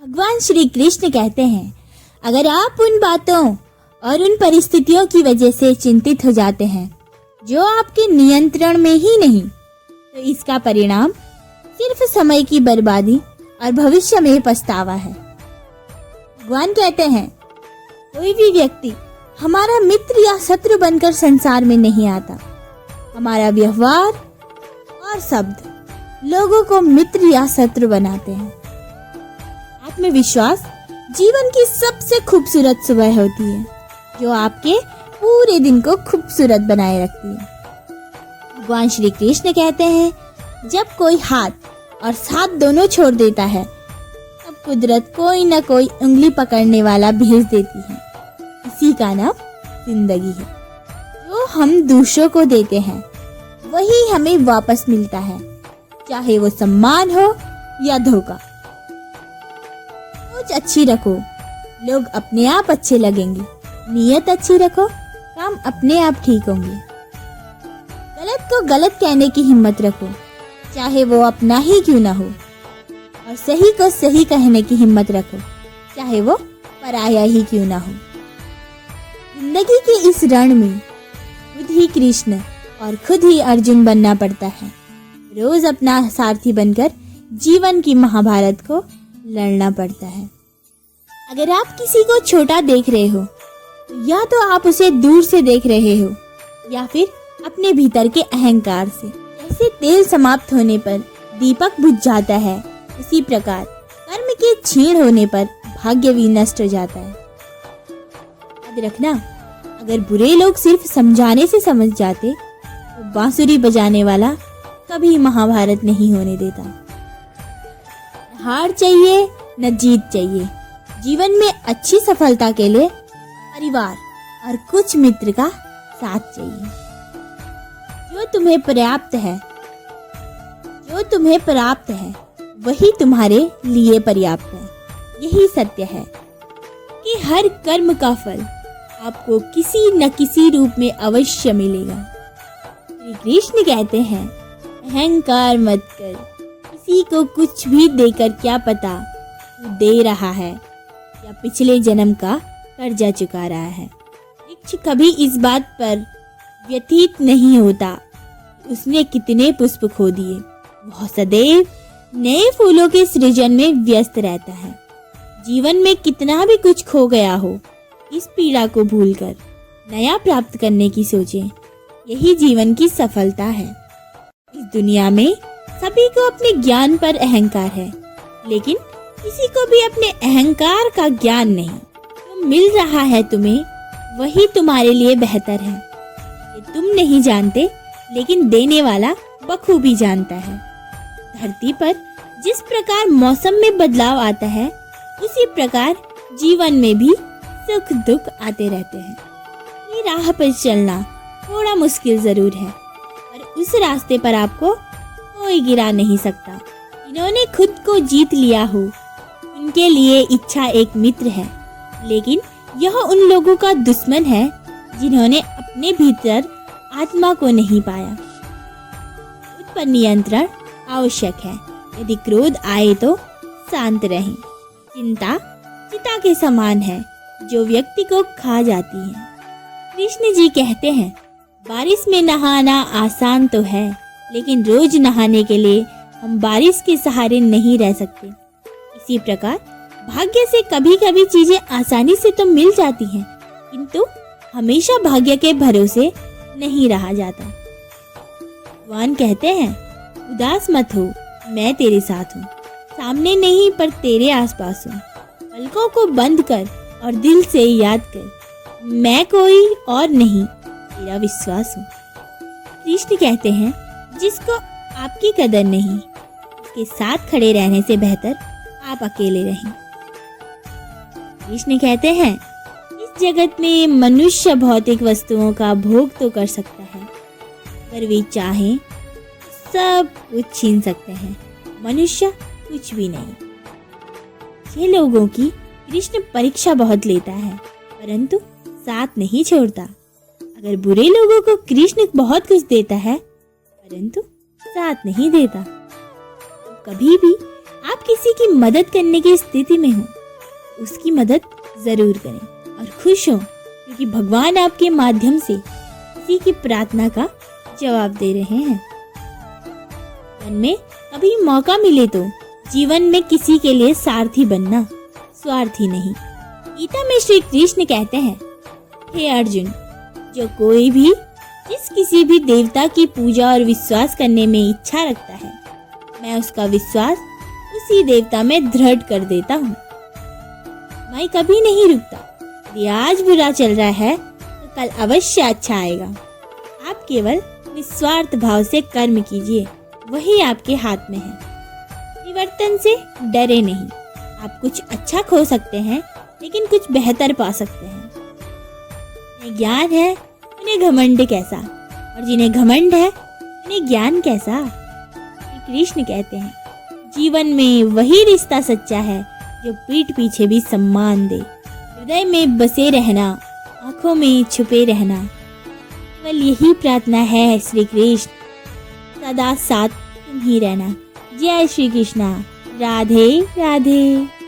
भगवान श्री कृष्ण कहते हैं, अगर आप उन बातों और उन परिस्थितियों की वजह से चिंतित हो जाते हैं जो आपके नियंत्रण में ही नहीं, तो इसका परिणाम सिर्फ समय की बर्बादी और भविष्य में पछतावा है। भगवान कहते हैं, कोई भी व्यक्ति हमारा मित्र या शत्रु बनकर संसार में नहीं आता। हमारा व्यवहार और शब्द लोगों को मित्र या शत्रु बनाते हैं। आत्मविश्वास जीवन की सबसे खूबसूरत सुबह होती है, जो आपके पूरे दिन को खूबसूरत बनाए रखती है। भगवान श्री कृष्ण कहते हैं, जब कोई हाथ और साथ दोनों छोड़ देता है, तब कुदरत कोई न कोई उंगली पकड़ने वाला भेज देती है। इसी का नाम जिंदगी है। जो हम दूसरों को देते हैं वही हमें वापस मिलता है, चाहे वो सम्मान हो या धोखा। सोच अच्छी रखो, लोग अपने आप अच्छे लगेंगे। नीयत अच्छी रखो, काम अपने आप ठीक होंगे। गलत को गलत कहने की हिम्मत रखो, चाहे वो अपना ही क्यों ना हो। और सही को सही कहने की हिम्मत रखो, चाहे वो पराया ही क्यों ना हो। जिंदगी के इस रण में खुद ही कृष्ण और खुद ही अर्जुन बनना पड़ता है। रोज अपना सारथी बनकर जीवन की महाभारत को लड़ना पड़ता है। अगर आप किसी को छोटा देख रहे हो, या तो आप उसे दूर से देख रहे हो या फिर अपने भीतर के अहंकार से। जैसे तेल समाप्त होने पर दीपक बुझ जाता है, उसी प्रकार कर्म के क्षीण होने पर भाग्य भी नष्ट हो जाता है। याद रखना, अगर बुरे लोग सिर्फ समझाने से समझ जाते तो बांसुरी बजाने वाला कभी महाभारत नहीं होने देता। हार चाहिए न जीत चाहिए। जीवन में अच्छी सफलता के लिए परिवार और कुछ मित्र का साथ चाहिए। जो तुम्हें प्राप्त है वही तुम्हारे लिए पर्याप्त है। यही सत्य है कि हर कर्म का फल आपको किसी न किसी रूप में अवश्य मिलेगा। श्री कृष्ण कहते हैं, अहंकार मत कर। किसी को कुछ भी देकर क्या पता तू दे रहा है या पिछले जन्म का कर्जा चुका रहा है। वृक्ष कभी इस बात पर व्यतीत नहीं होता उसने कितने पुष्प खो दिए। वह सदैव नए फूलों के सृजन में व्यस्त रहता है। जीवन में कितना भी कुछ खो गया हो, इस पीड़ा को भूलकर नया प्राप्त करने की सोचें। यही जीवन की सफलता है। इस दुनिया में सभी को अपने ज्ञान पर अहंकार है, लेकिन किसी को भी अपने अहंकार का ज्ञान नहीं। जो मिल रहा है तुम्हें वही तुम्हारे लिए बेहतर है। ये तुम नहीं जानते, लेकिन देने वाला बखूबी जानता है। धरती पर जिस प्रकार मौसम में बदलाव आता है, उसी प्रकार जीवन में भी सुख दुख आते रहते हैं। ये राह पर चलना थोड़ा मुश्किल जरूर है, पर उस रास्ते पर आपको कोई गिरा नहीं सकता। जिन्होंने खुद को जीत लिया हो, उनके लिए इच्छा एक मित्र है, लेकिन यह उन लोगों का दुश्मन है जिन्होंने अपने भीतर आत्मा को नहीं पाया। खुद पर नियंत्रण आवश्यक है। यदि क्रोध आए तो शांत रहें। चिंता चिता के समान है जो व्यक्ति को खा जाती है। कृष्ण जी कहते हैं, बारिश में नहाना आसान तो है, लेकिन रोज नहाने के लिए हम बारिश के सहारे नहीं रह सकते। इसी प्रकार भाग्य से कभी कभी चीजें आसानी से तो मिल जाती हैं, किंतु हमेशा भाग्य के भरोसे नहीं रहा जाता। भगवान कहते हैं, उदास मत हो, मैं तेरे साथ हूँ। सामने नहीं पर तेरे आसपास हूँ। पलकों को बंद कर और दिल से याद कर, मैं कोई और नहीं, तेरा विश्वास हूँ। कृष्ण कहते हैं, जिसको आपकी कदर नहीं, उसके साथ खड़े रहने से बेहतर आप अकेले रहें। कृष्ण कहते हैं, इस जगत में मनुष्य भौतिक वस्तुओं का भोग तो कर सकता है, अगर वे चाहें सब कुछ छीन सकते हैं। मनुष्य कुछ भी नहीं। ये लोगों की कृष्ण परीक्षा बहुत लेता है, परंतु साथ नहीं छोड़ता। अगर बुरे लोगों को कृष्ण बहुत कुछ देता है, परंतु साथ नहीं देता। कभी भी आप आप किसी की मदद करने की स्थिति में हो, उसकी मदद जरूर करें और खुश हो, क्योंकि भगवान आपके माध्यम से किसी की प्रार्थना का जवाब दे रहे हैं। मन में कभी मौका मिले तो जीवन में किसी के लिए सारथी बनना, स्वार्थी नहीं। गीता में श्री कृष्ण कहते हैं, हे अर्जुन, जो कोई भी जिस किसी भी देवता की पूजा और विश्वास करने में इच्छा रखता है, मैं उसका विश्वास उसी देवता में दृढ़ कर देता हूँ। मैं कभी नहीं रुकता। यदि आज बुरा चल रहा है तो कल अवश्य अच्छा आएगा। आप केवल निस्वार्थ भाव से कर्म कीजिए, वही आपके हाथ में है। परिवर्तन से डरे नहीं। आप कुछ अच्छा खो सकते हैं, लेकिन कुछ बेहतर पा सकते हैं। जिन्हें ज्ञान है उन्हें घमंड कैसा, और जिन्हें घमंड है उन्हें ज्ञान कैसा। श्री कृष्ण कहते हैं, जीवन में वही रिश्ता सच्चा है जो पीठ पीछे भी सम्मान दे। हृदय में बसे रहना, आंखों में छुपे रहना, केवल यही प्रार्थना है श्री कृष्ण। सदा साथ तुम ही रहना। जय श्री कृष्णा। राधे राधे।